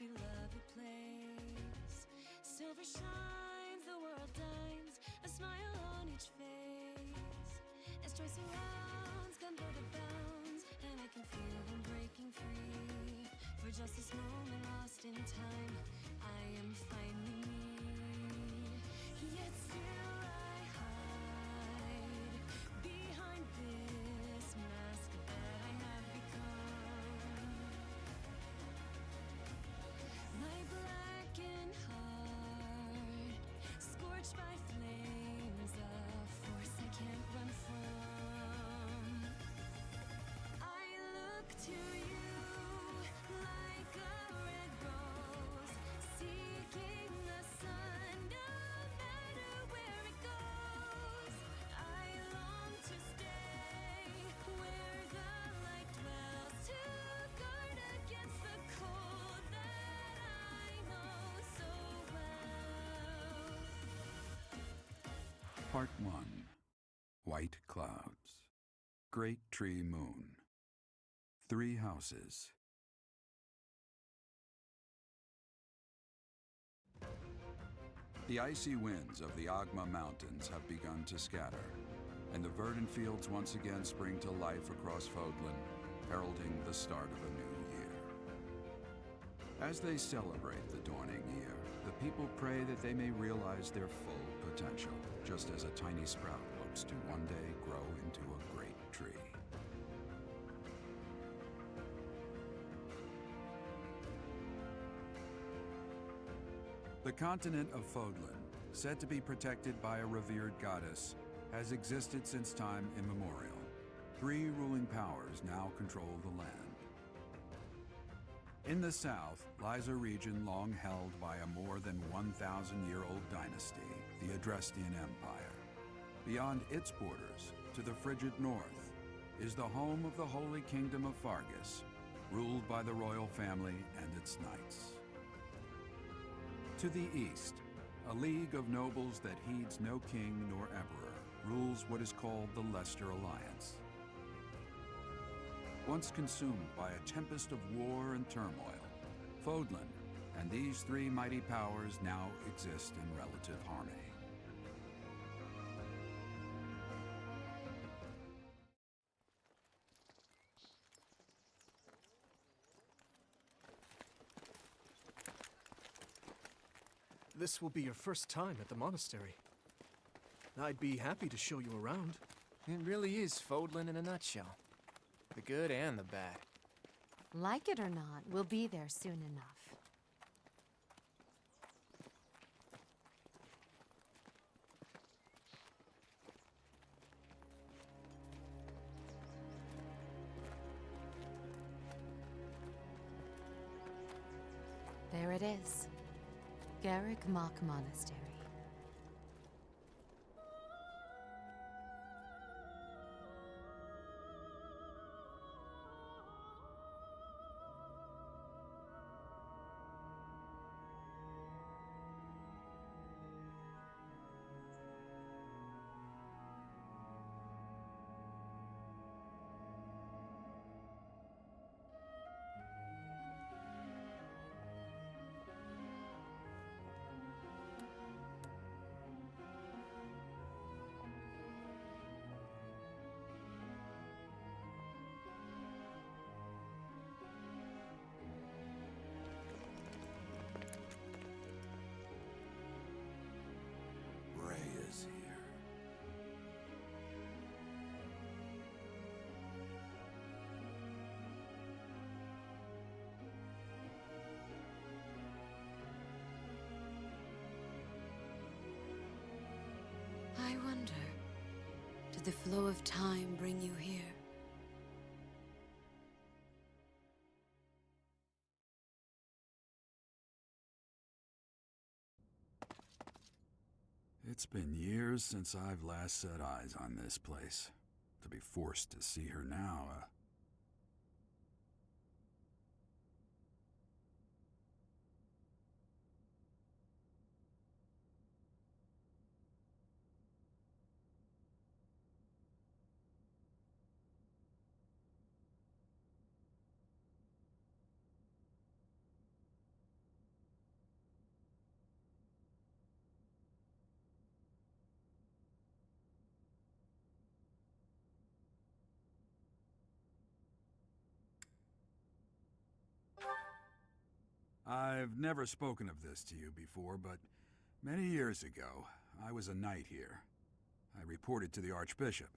we love a place. Silver shines, the world dines, a smile on each face. As joy surrounds, converted bounds, and I can feel them breaking free. For just this moment lost in time, I am finding me. Yet still I hide behind this mask that I have become. My blackened heart, scorched by flames, a force I can't run from. I look to you like a red rose, seeking the sun, no matter where it goes. I long to stay where the light dwells, to guard against the cold that I know so well. Part 1. White Clouds. Great Tree Moon. 3 houses. The icy winds of the Agma Mountains have begun to scatter, and the verdant fields once again spring to life across Fodlan, heralding the start of a new year. As they celebrate the dawning year, the people pray that they may realize their full potential, just as a tiny sprout hopes to one day grow into a great tree. The continent of Fodlan, said to be protected by a revered goddess, has existed since time immemorial. 3 ruling powers now control the land. In the south lies a region long held by a more than 1,000-year-old dynasty, the Adrestian Empire. Beyond its borders, to the frigid north, is the home of the Holy Kingdom of Fargus, ruled by the royal family and its knights. To the east, a league of nobles that heeds no king nor emperor rules what is called the Leicester Alliance. Once consumed by a tempest of war and turmoil, Fodlan and these 3 mighty powers now exist in relative harmony. This will be your first time at the monastery. I'd be happy to show you around. It really is Fodlan in a nutshell. The good and the bad. Like it or not, we'll be there soon enough. There it is. Garrick Mock Monastery. Ray is here. I wonder, did the flow of time bring you here? It's been years since I've last set eyes on this place. To be forced to see her now, I've never spoken of this to you before, but many years ago, I was a knight here. I reported to the Archbishop,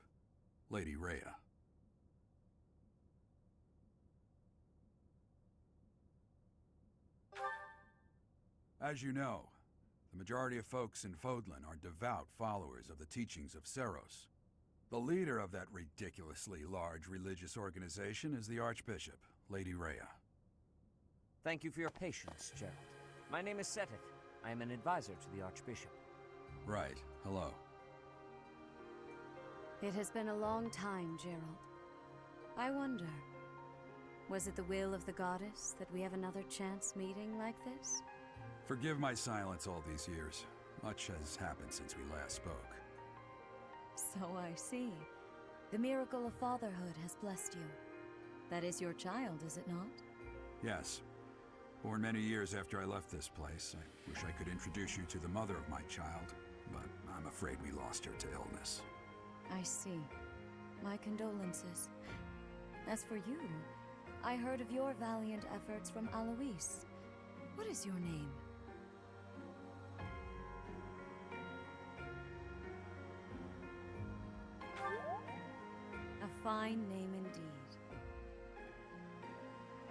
Lady Rhea. As you know, the majority of folks in Fodlan are devout followers of the teachings of Seros. The leader of that ridiculously large religious organization is the Archbishop, Lady Rhea. Thank you for your patience, Gerald. My name is Seteth. I am an advisor to the Archbishop. Right. Hello. It has been a long time, Gerald. I wonder, was it the will of the goddess that we have another chance meeting like this? Forgive my silence all these years. Much has happened since we last spoke. So I see. The miracle of fatherhood has blessed you. That is your child, is it not? Yes. Born many years after I left this place, I wish I could introduce you to the mother of my child, but I'm afraid we lost her to illness. I see. My condolences. As for you, I heard of your valiant efforts from Alois. What is your name? A fine name indeed.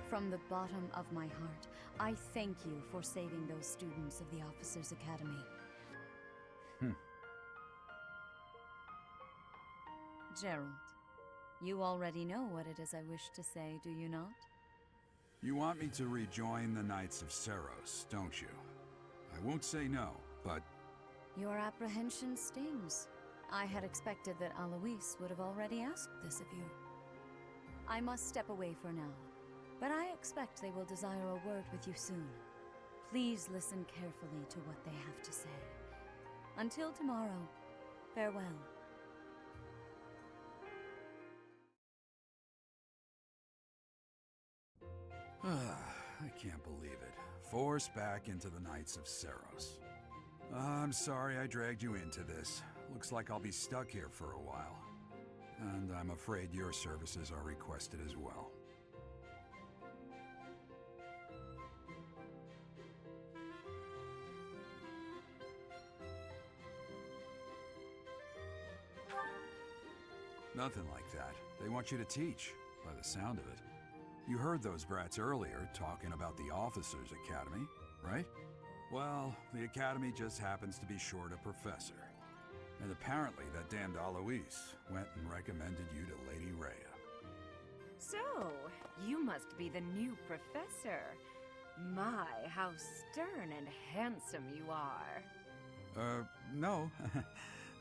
From the bottom of my heart, I thank you for saving those students of the Officers' Academy. Gerald, you already know what it is I wish to say, do you not? You want me to rejoin the Knights of Seros, don't you? I won't say no, but... Your apprehension stings. I had expected that Alois would have already asked this of you. I must step away for now, but I expect they will desire a word with you soon. Please listen carefully to what they have to say. Until tomorrow, farewell. I can't believe it. Forced back into the Knights of Seros. I'm sorry I dragged you into this. Looks like I'll be stuck here for a while. And I'm afraid your services are requested as well. Nothing like that. They want you to teach, by the sound of it. You heard those brats earlier talking about the Officers' Academy, right? Well, the Academy just happens to be short a professor. And apparently that damned Alois went and recommended you to Lady Rhea. So, you must be the new professor. My, how stern and handsome you are. No.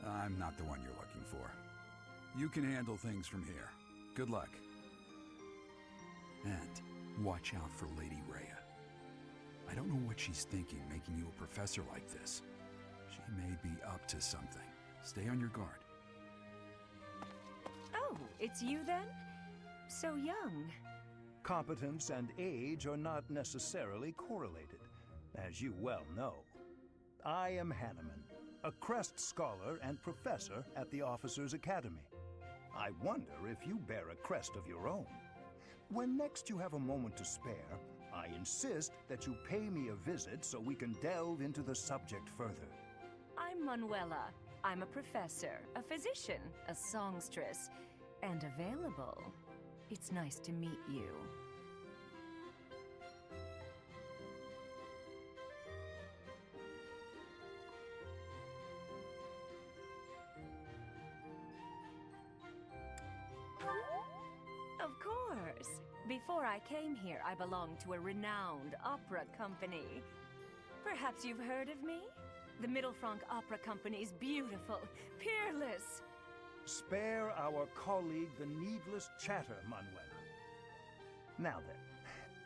I'm not the one you're looking for. You can handle things from here. Good luck. And watch out for Lady Rhea. I don't know what she's thinking making you a professor like this. She may be up to something. Stay on your guard. Oh, it's you then? So young. Competence and age are not necessarily correlated, as you well know. I am Hanneman, a Crest Scholar and Professor at the Officers' Academy. I wonder if you bear a crest of your own. When next you have a moment to spare, I insist that you pay me a visit so we can delve into the subject further. I'm Manuela. I'm a professor, a physician, a songstress, and available. It's nice to meet you. Of course. Before I came here, I belonged to a renowned opera company. Perhaps you've heard of me? The Middlefranc Opera Company's beautiful, peerless. Spare our colleague the needless chatter, Manuela. Now then,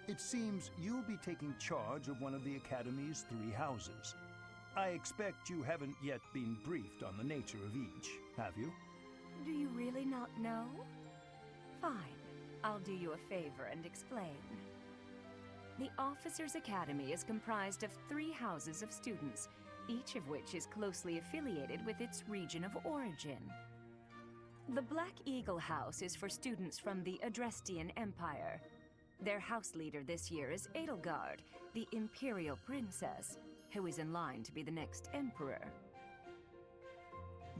it seems you'll be taking charge of one of the Academy's 3 houses. I expect you haven't yet been briefed on the nature of each, have you? Do you really not know? Fine. I'll do you a favor and explain. The Officers' Academy is comprised of 3 houses of students, each of which is closely affiliated with its region of origin. The Black Eagle House is for students from the Adrestian Empire. Their house leader this year is Edelgard, the Imperial Princess, who is in line to be the next Emperor.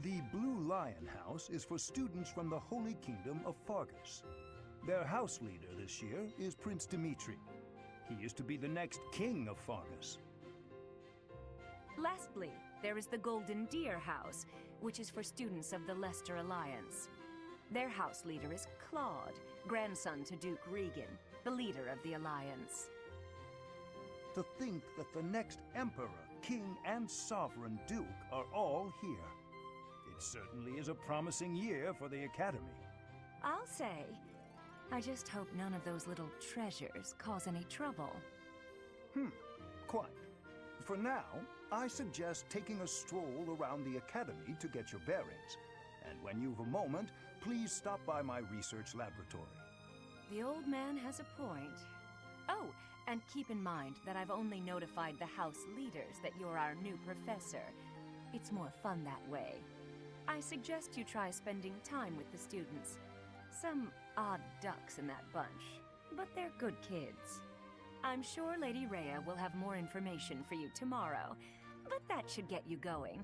The Blue Lion House is for students from the Holy Kingdom of Fargus. Their house leader this year is Prince Dimitri. He is to be the next king of Fargus. Lastly, there is the Golden Deer House, which is for students of the Leicester Alliance. Their house leader is Claude, grandson to Duke Regan, the leader of the Alliance. To think that the next Emperor, King, and Sovereign Duke are all here. It certainly is a promising year for the Academy. I'll say, I just hope none of those little treasures cause any trouble. Quite. For now, I suggest taking a stroll around the Academy to get your bearings. And when you've a moment, please stop by my research laboratory. The old man has a point. Oh, and keep in mind that I've only notified the house leaders that you're our new professor. It's more fun that way. I suggest you try spending time with the students. Some odd ducks in that bunch, but they're good kids. I'm sure Lady Rhea will have more information for you tomorrow, but that should get you going.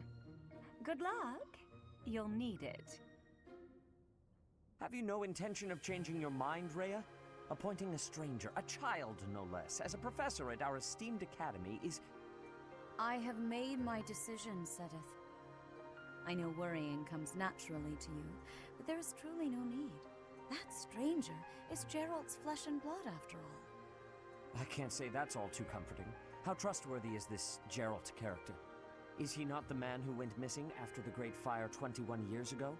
Good luck. You'll need it. Have you no intention of changing your mind, Rhea? Appointing a stranger, a child no less, as a professor at our esteemed academy is... I have made my decision, Sedith. I know worrying comes naturally to you, but there is truly no need. That stranger is Gerald's flesh and blood, after all. I can't say that's all too comforting. How trustworthy is this Gerald character? Is he not the man who went missing after the Great Fire 21 years ago?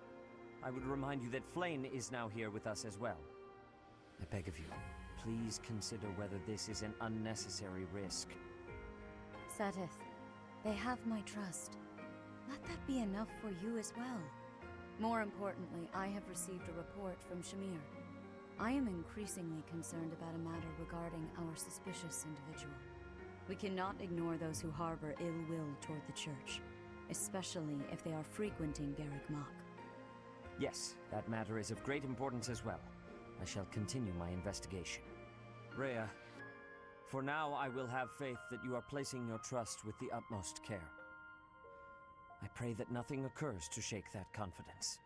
I would remind you that Flayn is now here with us as well. I beg of you, please consider whether this is an unnecessary risk. Sedith, they have my trust. Let that be enough for you as well. More importantly, I have received a report from Shamir. I am increasingly concerned about a matter regarding our suspicious individual. We cannot ignore those who harbor ill will toward the Church, especially if they are frequenting Garrick Mach. Yes, that matter is of great importance as well. I shall continue my investigation. Rhea, for now I will have faith that you are placing your trust with the utmost care. I pray that nothing occurs to shake that confidence.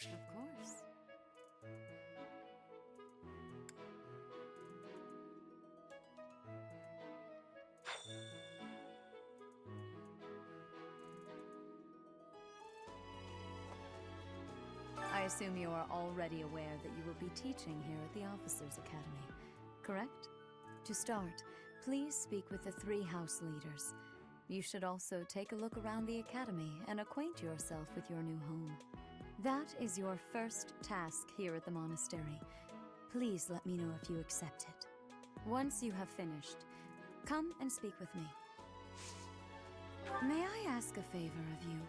Of course. I assume you are already aware that you will be teaching here at the Officers' Academy, correct? To start, Please speak with the 3 house leaders. You should also take a look around the academy and acquaint yourself with your new home. That is your first task here at the monastery. Please let me know if you accept it. Once you have finished, come and speak with me. May I ask a favor of you?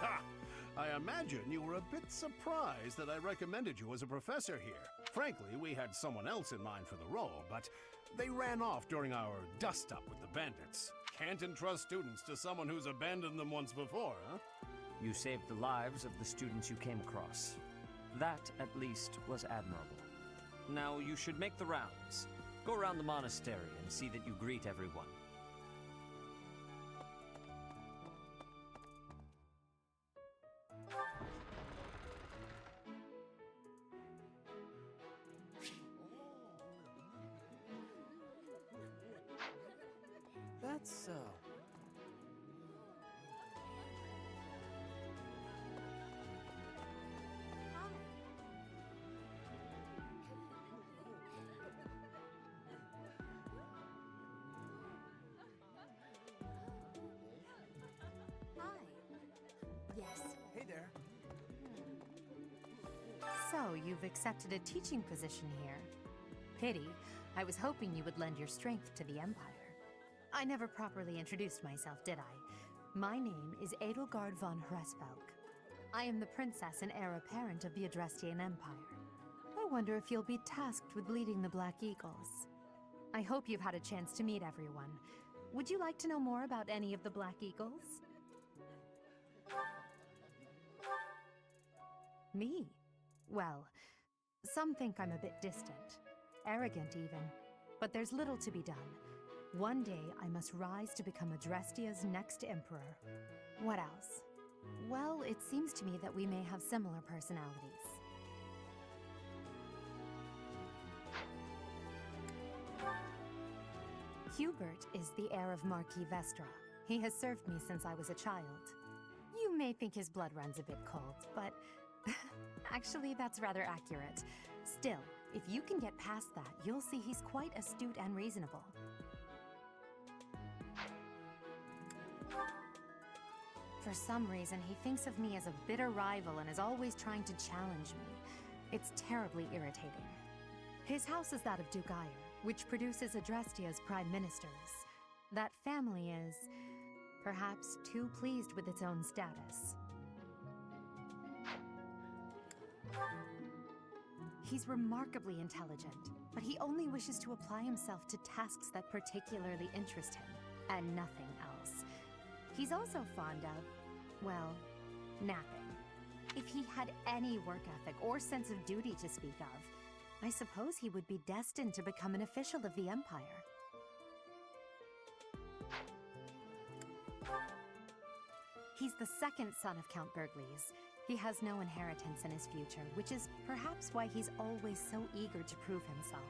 Ha! I imagine you were a bit surprised that I recommended you as a professor here. Frankly, we had someone else in mind for the role, but they ran off during our dust-up with the bandits. Can't entrust students to someone who's abandoned them once before, huh? You saved the lives of the students you came across. That, at least, was admirable. Now you should make the rounds. Go around the monastery and see that you greet everyone. That's so. Yes. Hey there. So, you've accepted a teaching position here. Pity. I was hoping you would lend your strength to the Empire. I never properly introduced myself, did I? My name is Edelgard von Hresvelk. I am the princess and heir apparent of the Adrestian Empire. I wonder if you'll be tasked with leading the Black Eagles. I hope you've had a chance to meet everyone. Would you like to know more about any of the Black Eagles? Me? Well, some think I'm a bit distant. Arrogant, even. But there's little to be done. One day, I must rise to become Adrestia's next emperor. What else? Well, it seems to me that we may have similar personalities. Hubert is the heir of Marquis Vestra. He has served me since I was a child. You may think his blood runs a bit cold, but actually that's rather accurate. Still, if you can get past that, you'll see he's quite astute and reasonable. For some reason, he thinks of me as a bitter rival and is always trying to challenge me. It's terribly irritating. His house is that of Dugayer, which produces Adrestia's prime ministers. That family is, perhaps, too pleased with its own status. He's remarkably intelligent, but he only wishes to apply himself to tasks that particularly interest him, and nothing else. He's also fond of, well, napping. If he had any work ethic or sense of duty to speak of, I suppose he would be destined to become an official of the Empire. He's the second son of Count Bergliez. He has no inheritance in his future, which is perhaps why he's always so eager to prove himself.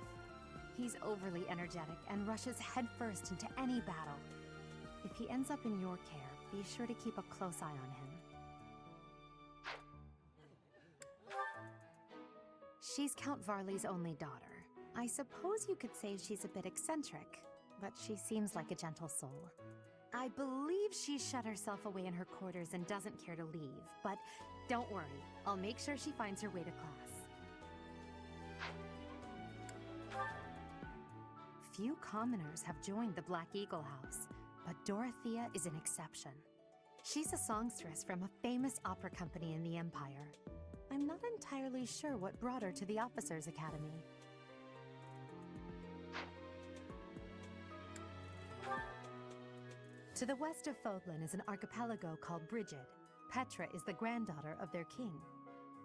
He's overly energetic and rushes headfirst into any battle. If he ends up in your care, be sure to keep a close eye on him. She's Count Varley's only daughter. I suppose you could say she's a bit eccentric, but she seems like a gentle soul. I believe she's shut herself away in her quarters and doesn't care to leave, but don't worry, I'll make sure she finds her way to class. Few commoners have joined the Black Eagle House, but Dorothea is an exception. She's a songstress from a famous opera company in the Empire. I'm not entirely sure what brought her to the Officers' Academy. To the west of Fodlan is an archipelago called Brigid. Petra is the granddaughter of their king.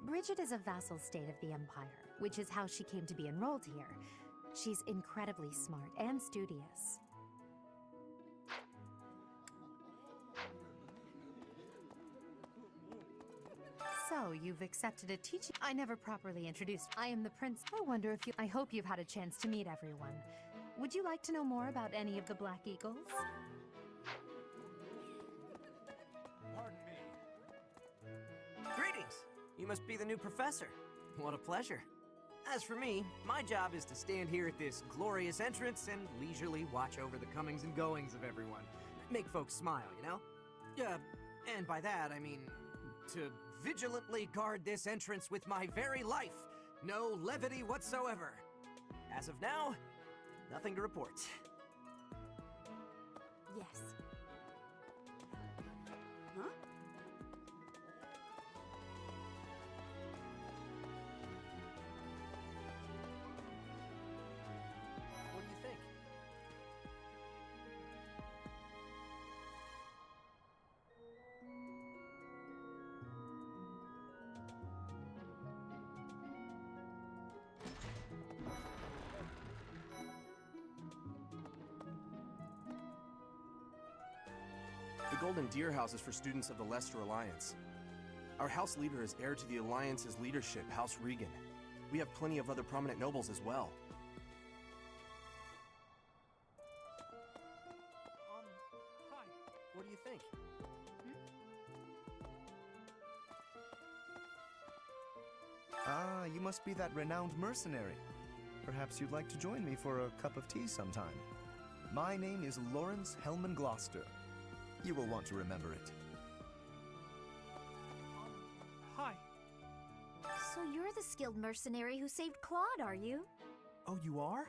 Brigid is a vassal state of the Empire, which is how she came to be enrolled here. She's incredibly smart and studious. So, you've accepted a teaching. I never properly introduced. I am the prince. I wonder if you. I hope you've had a chance to meet everyone. Would you like to know more about any of the Black Eagles? Pardon me. Greetings! You must be the new professor. What a pleasure. As for me, my job is to stand here at this glorious entrance and leisurely watch over the comings and goings of everyone. Make folks smile, you know? And by that, I mean to vigilantly guard this entrance with my very life. No levity whatsoever. As of now, nothing to report. Yes. Huh? What do you think? The Golden Deer House is for students of the Leicester Alliance. Our house leader is heir to the Alliance's leadership, House Regan. We have plenty of other prominent nobles as well. Hi. What do you think? Ah, you must be that renowned mercenary. Perhaps you'd like to join me for a cup of tea sometime. My name is Lawrence Hellman Gloucester. You will want to remember it. Hi. So you're the skilled mercenary who saved Claude, are you? Oh, you are?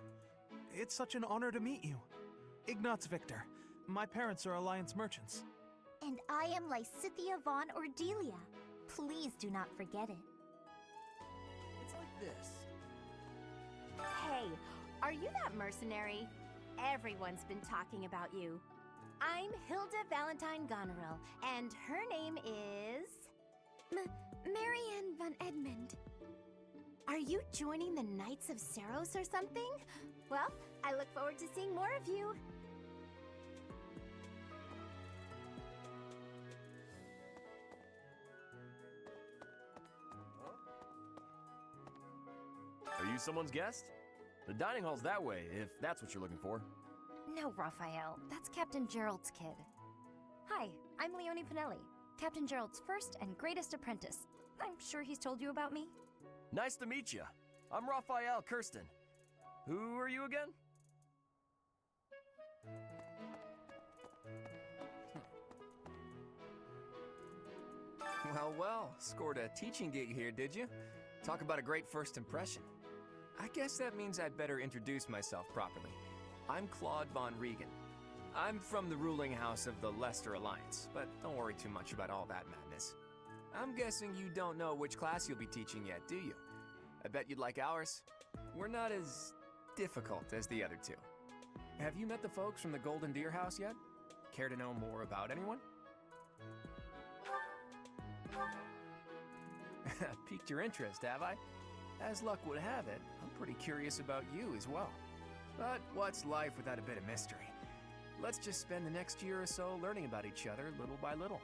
It's such an honor to meet you. Ignatz Victor. My parents are Alliance merchants. And I am Lysithia von Ordelia. Please do not forget it. It's like this. Hey, are you that mercenary? Everyone's been talking about you. I'm Hilda Valentine Goneril, and her name is... Marianne von Edmund. Are you joining the Knights of Saros or something? Well, I look forward to seeing more of you. Are you someone's guest? The dining hall's that way, if that's what you're looking for. No, Raphael. That's Captain Gerald's kid. Hi, I'm Leonie Pinelli, Captain Gerald's first and greatest apprentice. I'm sure he's told you about me. Nice to meet you. I'm Raphael Kirsten. Who are you again? Well, scored a teaching gig here, did you? Talk about a great first impression. I guess that means I'd better introduce myself properly. I'm Claude von Regan. I'm from the ruling house of the Leicester Alliance, but don't worry too much about all that madness. I'm guessing you don't know which class you'll be teaching yet, do you? I bet you'd like ours. We're not as difficult as the other two. Have you met the folks from the Golden Deer House yet? Care to know more about anyone? Piqued your interest, have I? As luck would have it, I'm pretty curious about you as well. But what's life without a bit of mystery? Let's just spend the next year or so learning about each other little by little.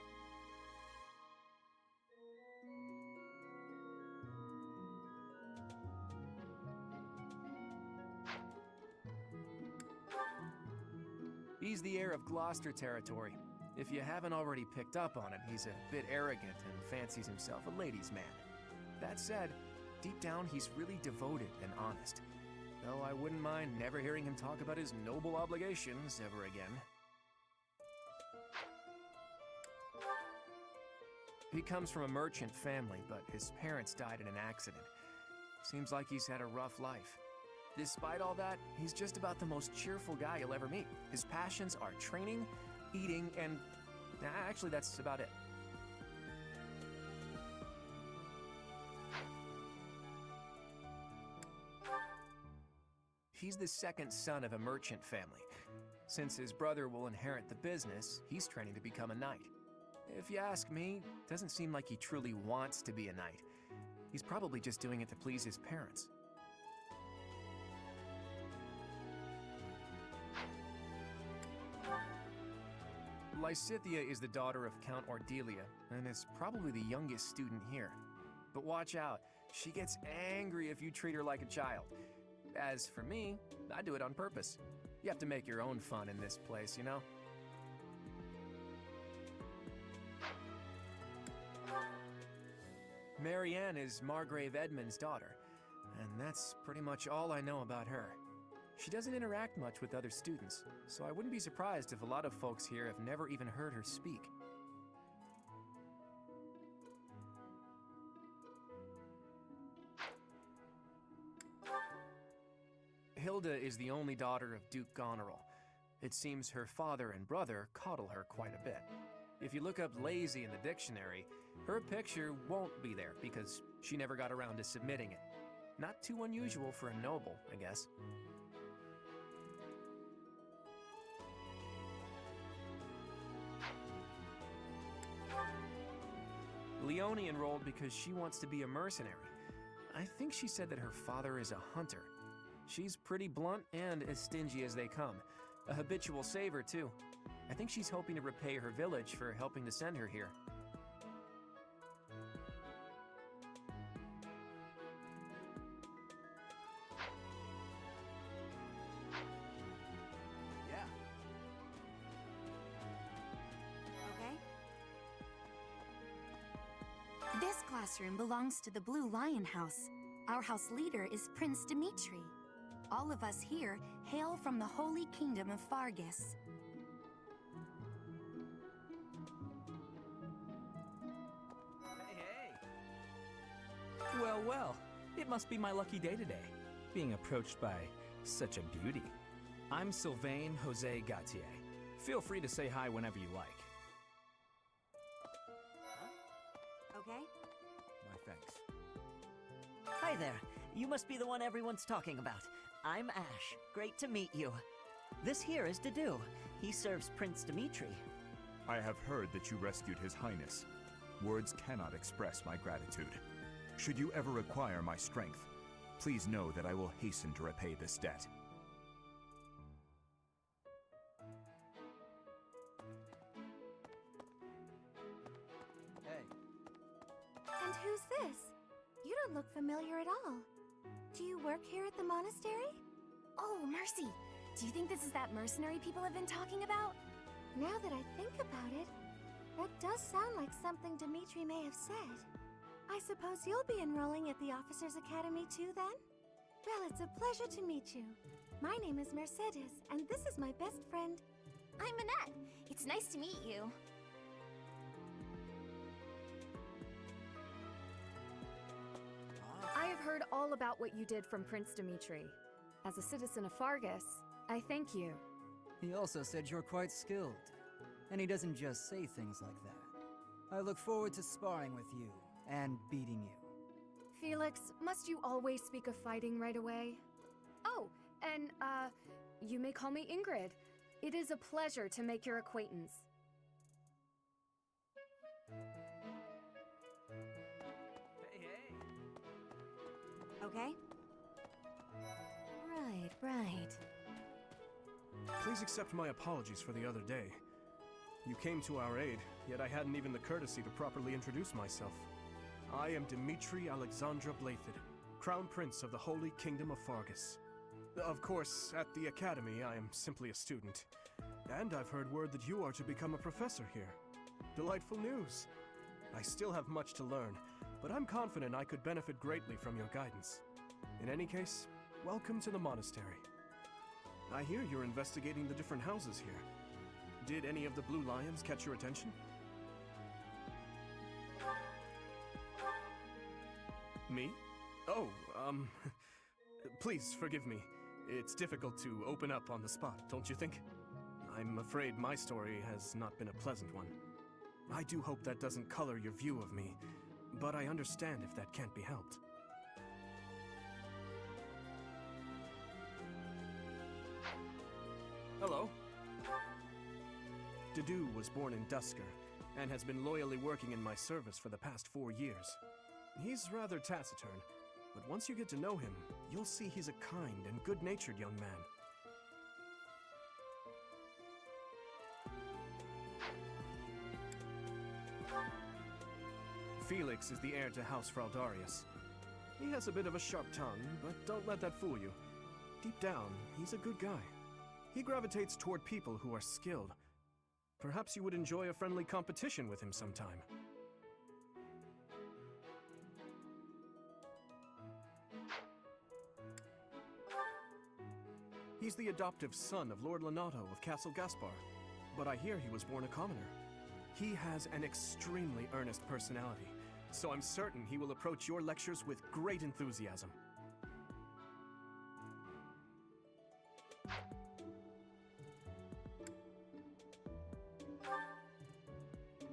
He's the heir of Gloucester territory. If you haven't already picked up on it, he's a bit arrogant and fancies himself a ladies' man. That said, deep down he's really devoted and honest. Though I wouldn't mind never hearing him talk about his noble obligations ever again. He comes from a merchant family, but his parents died in an accident. Seems like he's had a rough life. Despite all that, he's just about the most cheerful guy you'll ever meet. His passions are training, eating, and... actually, that's about it. He's the second son of a merchant family. Since his brother will inherit the business, he's training to become a knight. If you ask me, it doesn't seem like he truly wants to be a knight. He's probably just doing it to please his parents. Lysithia is the daughter of Count Ordelia, and is probably the youngest student here. But watch out, she gets angry if you treat her like a child. As for me, I do it on purpose. You have to make your own fun in this place, you know? Marianne is Margrave Edmund's daughter, and that's pretty much all I know about her. She doesn't interact much with other students, so I wouldn't be surprised if a lot of folks here have never even heard her speak. Hilda is the only daughter of Duke Goneril. It seems her father and brother coddle her quite a bit. If you look up lazy in the dictionary, her picture won't be there because she never got around to submitting it. Not too unusual for a noble, I guess. Leone enrolled because she wants to be a mercenary. I think she said that her father is a hunter. She's pretty blunt and as stingy as they come. A habitual saver, too. I think she's hoping to repay her village for helping to send her here. Yeah. Okay. This classroom belongs to the Blue Lion House. Our house leader is Prince Dimitri. All of us here hail from the Holy Kingdom of Fargus. Well, well, it must be my lucky day today, being approached by such a beauty. I'm Sylvain Jose Gautier. Feel free to say hi whenever you like. Okay. My thanks. Hi there. You must be the one everyone's talking about. I'm Ash. Great to meet you. This here is Dedu. He serves Prince Dimitri. I have heard that you rescued His Highness. Words cannot express my gratitude. Should you ever require my strength, please know that I will hasten to repay this debt. Hey. And who's this? You don't look familiar at all. Do you work here at the monastery? Oh, Mercy! Do you think this is that mercenary people have been talking about? Now that I think about it, that does sound like something Dimitri may have said. I suppose you'll be enrolling at the Officers' Academy too, then? Well, it's a pleasure to meet you. My name is Mercedes, and this is my best friend. I'm Annette. It's nice to meet you. I have heard all about what you did from Prince Dimitri. As a citizen of Fargus, I thank you. He also said you're quite skilled, and he doesn't just say things like that. I look forward to sparring with you and beating you. Felix, must you always speak of fighting right away? Oh, and, you may call me Ingrid. It is a pleasure to make your acquaintance. Okay? Right. Please accept my apologies for the other day. You came to our aid, yet I hadn't even the courtesy to properly introduce myself. I am Dimitri Alexandra Blathid, Crown Prince of the Holy Kingdom of Fargus. Of course, at the Academy, I am simply a student. And I've heard word that you are to become a professor here. Delightful news. I still have much to learn, but I'm confident I could benefit greatly from your guidance. In any case, welcome to the monastery. I hear you're investigating the different houses here. Did any of the Blue Lions catch your attention? Me? Oh, please forgive me. It's difficult to open up on the spot, don't you think? I'm afraid my story has not been a pleasant one. I do hope that doesn't color your view of me, but I understand if that can't be helped. Hello. Dedu was born in Dusker, and has been loyally working in my service for the past 4 years. He's rather taciturn, but once you get to know him, you'll see he's a kind and good-natured young man. Felix is the heir to House Fraldarius. He has a bit of a sharp tongue, but don't let that fool you. Deep down, he's a good guy. He gravitates toward people who are skilled. Perhaps you would enjoy a friendly competition with him sometime. He's the adoptive son of Lord Lenato of Castle Gaspar, but I hear he was born a commoner. He has an extremely earnest personality, so I'm certain he will approach your lectures with great enthusiasm.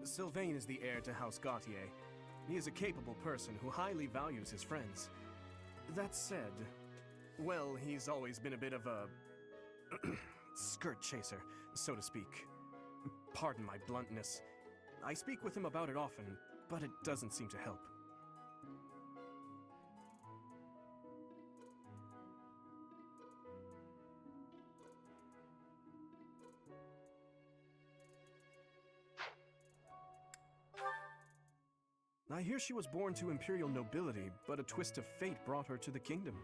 Sylvain is the heir to House Gautier. He is a capable person who highly values his friends. That said, well, he's always been a bit of a skirt chaser, so to speak. Pardon my bluntness. I speak with him about it often, but it doesn't seem to help. I hear she was born to imperial nobility, but a twist of fate brought her to the kingdom.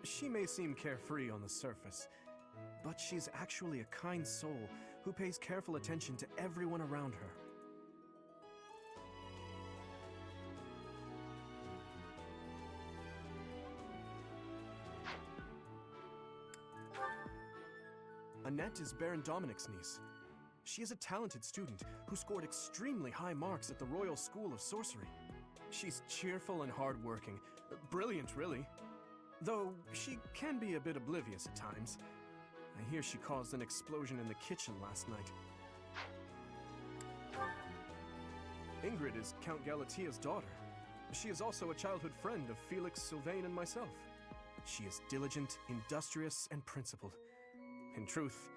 She may seem carefree on the surface, but she's actually a kind soul who pays careful attention to everyone around her. Annette is Baron Dominic's niece. She is a talented student who scored extremely high marks at the Royal School of Sorcery. She's cheerful and hardworking. Brilliant, really. Though she can be a bit oblivious at times. I hear she caused an explosion in the kitchen last night. Ingrid is Count Galatia's daughter. She is also a childhood friend of Felix, Sylvain, and myself. She is diligent, industrious, and principled. In truth,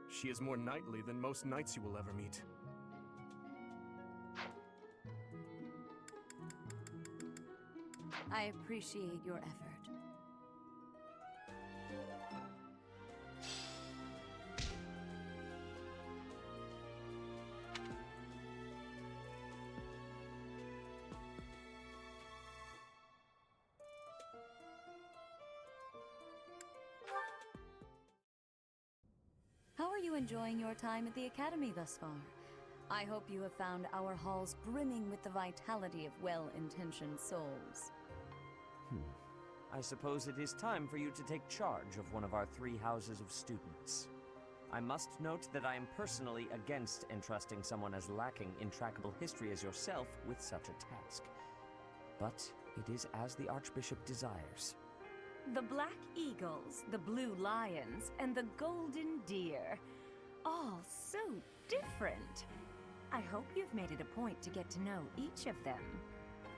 she is more knightly than most knights you will ever meet. I appreciate your effort. How are you enjoying your time at the Academy thus far? I hope you have found our halls brimming with the vitality of well-intentioned souls. I suppose it is time for you to take charge of one of our 3 houses of students. I must note that I am personally against entrusting someone as lacking in trackable history as yourself with such a task. But it is as the Archbishop desires. The Black Eagles, the Blue Lions, and the Golden Deer. All so different. I hope you've made it a point to get to know each of them.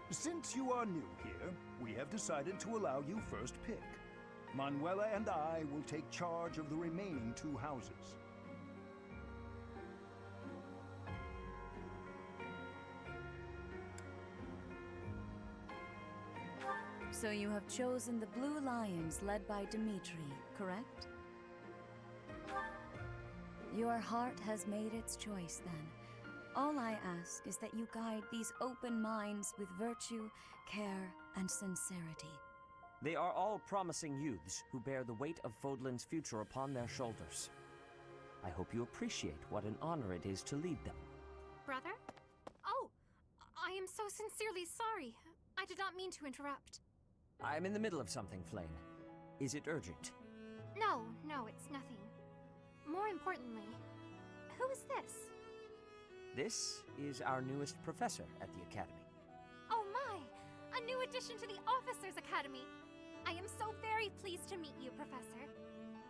Since you are new here, we have decided to allow you first pick. Manuela and I will take charge of the remaining 2 houses. So you have chosen the Blue Lions led by Dimitri, correct? Your heart has made its choice then. All I ask is that you guide these open minds with virtue, care, and sincerity. They are all promising youths who bear the weight of Fodlan's future upon their shoulders. I hope you appreciate what an honor it is to lead them. Brother? Oh, I am so sincerely sorry. I did not mean to interrupt. I'm in the middle of something, Flame. Is it urgent? No, it's nothing. More importantly, who is this? This is our newest professor at the Academy. Oh my! A new addition to the Officers' Academy! I am so very pleased to meet you, Professor.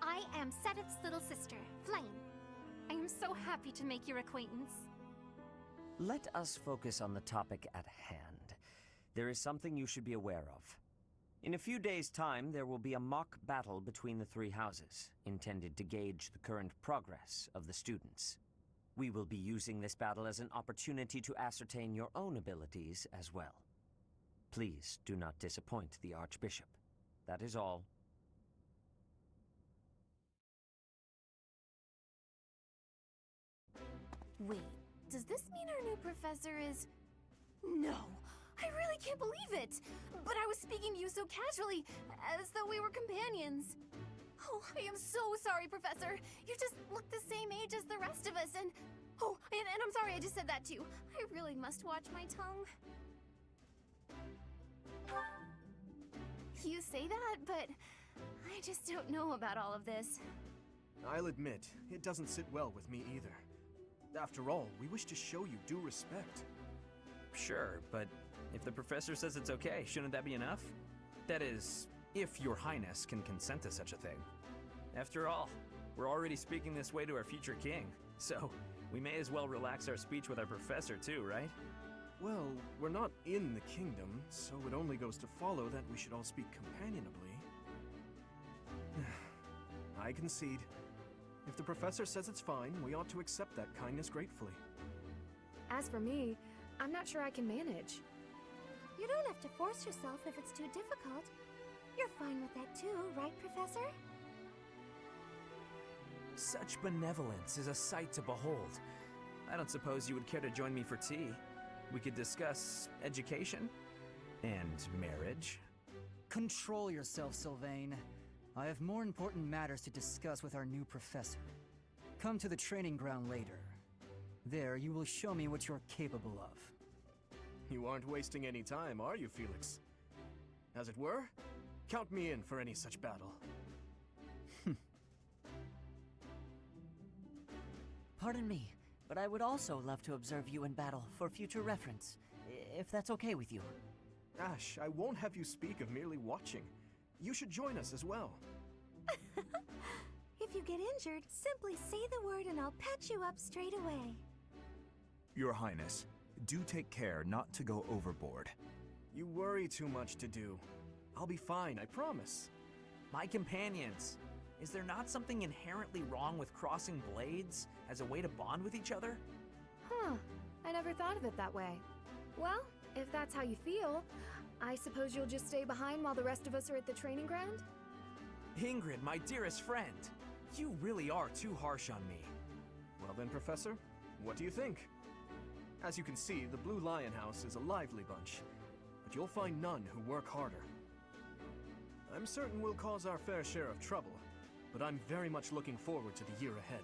I am Sedith's little sister, Flame. I am so happy to make your acquaintance. Let us focus on the topic at hand. There is something you should be aware of. In a few days' time, there will be a mock battle between the 3 houses, intended to gauge the current progress of the students. We will be using this battle as an opportunity to ascertain your own abilities as well. Please do not disappoint the Archbishop. That is all. Wait, does this mean our new professor is... No! I really can't believe it! But I was speaking to you so casually, as though we were companions. Oh, I am so sorry, Professor. You just look the same age as the rest of us, and... Oh, and I'm sorry I just said that too. I really must watch my tongue. You say that, but I just don't know about all of this. I'll admit, it doesn't sit well with me either. After all, we wish to show you due respect. Sure, but if the professor says it's okay, shouldn't that be enough? That is, if your highness can consent to such a thing. After all, we're already speaking this way to our future king, so we may as well relax our speech with our professor too, right? Well, we're not in the kingdom, so it only goes to follow that we should all speak companionably. I concede. If the professor says it's fine, we ought to accept that kindness gratefully. As for me, I'm not sure I can manage. You don't have to force yourself if it's too difficult. You're fine with that too, right, Professor? Such benevolence is a sight to behold. I don't suppose you would care to join me for tea. We could discuss education and marriage. Control yourself, Sylvain. I have more important matters to discuss with our new professor. Come to the training ground later. There, you will show me what you're capable of. You aren't wasting any time, are you, Felix? As it were, count me in for any such battle. Pardon me, but I would also love to observe you in battle for future reference, if that's okay with you. Ash, I won't have you speak of merely watching. You should join us as well. If you get injured, simply say the word and I'll patch you up straight away. Your Highness, do take care not to go overboard. You worry too much to do. I'll be fine, I promise. My companions, is there not something inherently wrong with crossing blades as a way to bond with each other? Huh, I never thought of it that way. Well, if that's how you feel, I suppose you'll just stay behind while the rest of us are at the training ground? Ingrid, my dearest friend, you really are too harsh on me. Well then, Professor, what do you think? As you can see, the Blue Lion House is a lively bunch, but you'll find none who work harder. I'm certain we'll cause our fair share of trouble, but I'm very much looking forward to the year ahead.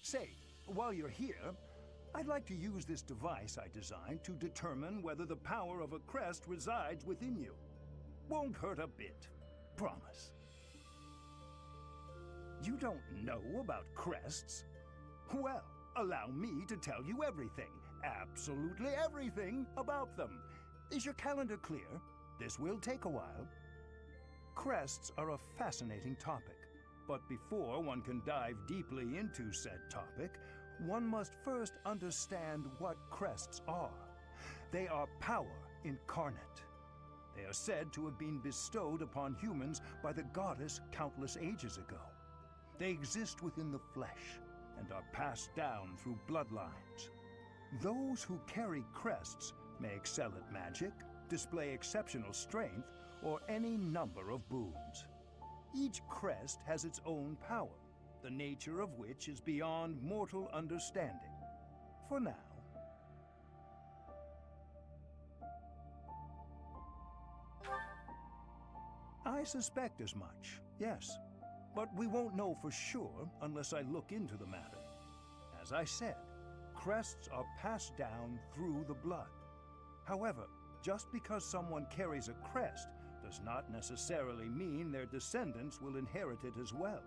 Say, while you're here, I'd like to use this device I designed to determine whether the power of a crest resides within you. Won't hurt a bit. Promise. You don't know about crests? Well, allow me to tell you everything, absolutely everything about them. Is your calendar clear? This will take a while. Crests are a fascinating topic. But before one can dive deeply into said topic, one must first understand what crests are. They are power incarnate. They are said to have been bestowed upon humans by the goddess countless ages ago. They exist within the flesh and are passed down through bloodlines. Those who carry crests may excel at magic, display exceptional strength, or any number of boons. Each crest has its own power, the nature of which is beyond mortal understanding. For now. I suspect as much, yes. But we won't know for sure unless I look into the matter. As I said, crests are passed down through the blood. However, just because someone carries a crest does not necessarily mean their descendants will inherit it as well.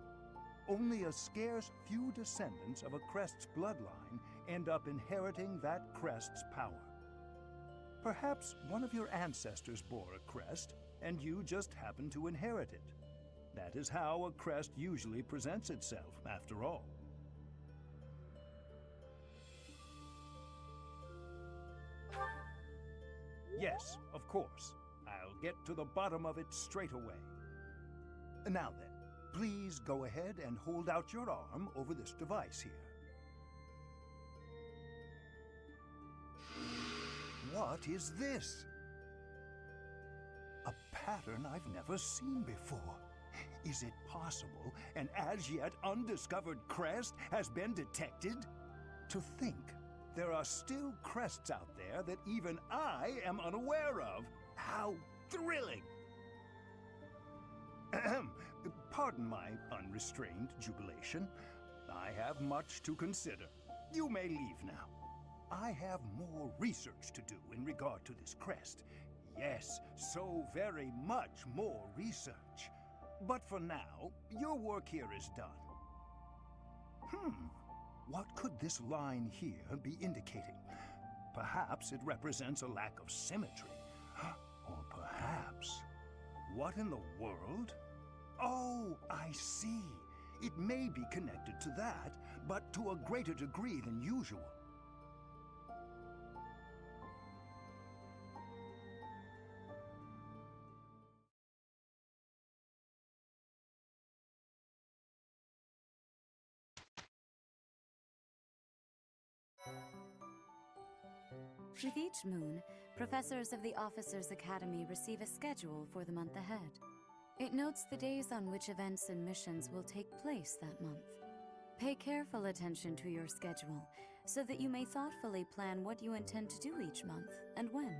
Only a scarce few descendants of a crest's bloodline end up inheriting that crest's power. Perhaps one of your ancestors bore a crest, and you just happen to inherit it. That is how a crest usually presents itself, after all. Yes, of course. I'll get to the bottom of it straight away. Now then, please go ahead and hold out your arm over this device here. What is this? A pattern I've never seen before. Is it possible an as yet undiscovered crest has been detected? To think there are still crests out there that even I am unaware of. How thrilling! Ahem. Pardon my unrestrained jubilation. I have much to consider. You may leave now. I have more research to do in regard to this crest. Yes, so very much more research. But for now, your work here is done. What could this line here be indicating? Perhaps it represents a lack of symmetry. Or perhaps... What in the world? Oh, I see. It may be connected to that, but to a greater degree than usual. With each moon, professors of the Officers' Academy receive a schedule for the month ahead. It notes the days on which events and missions will take place that month. Pay careful attention to your schedule so that you may thoughtfully plan what you intend to do each month and when.